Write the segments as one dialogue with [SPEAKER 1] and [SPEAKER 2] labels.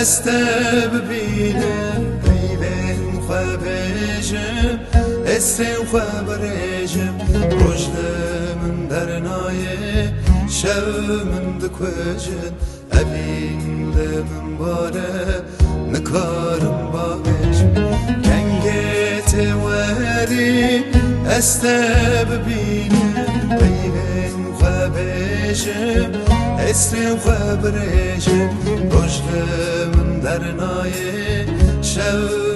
[SPEAKER 1] ببینم پیوین خواه بجم اسرین خواه برجم رجل من در نایه شو من دکوجن ابین من باره نکارم با بجم کنگت وری ببینم پیوین خواه بجم اسرین خواه برجم رجل من در نایه شو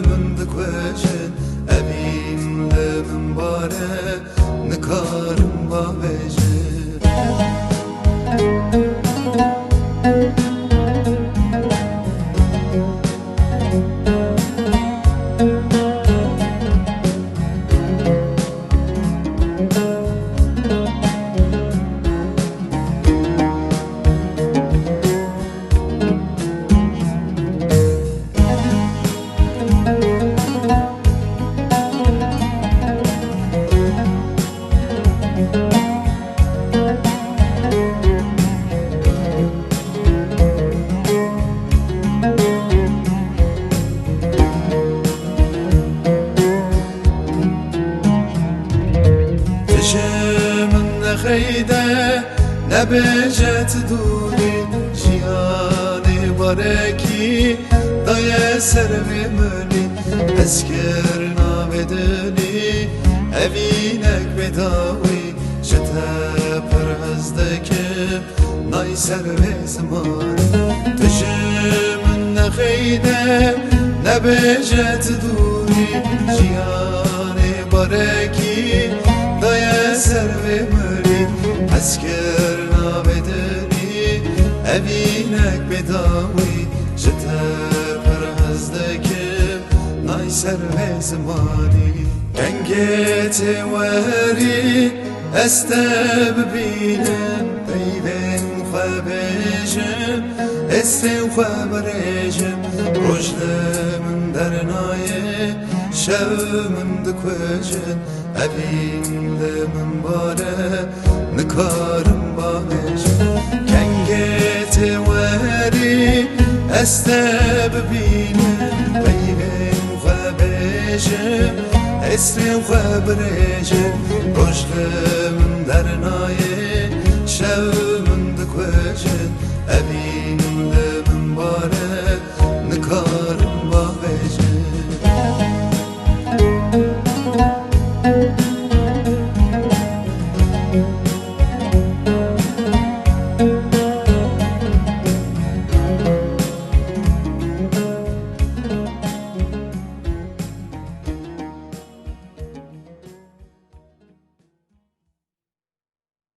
[SPEAKER 1] من دکوجن ابین من باره نکارم با بجم خیده نبجت دوری جیانی بارکی دای سر بمونی اسکر نابدنی اوینک بداوی جتا پرهزدکم نای سر به زمان تجمن خیده نبجت دوری جیانی بارکی دای سر بمونی اسکر نابدنی اوینک بداوی جتا پرهزدکم نای سر به زمانی کنگت وری ببینم پیوین خواه بجم اسرین خواه برجم رجل من در نایه شو من دکوجن ابین من باره نکارم با بجم کنگت وری ببینم پیوین خواه بجم اسرین خواه برجم رجل من در نایه شو من دکوجن ابین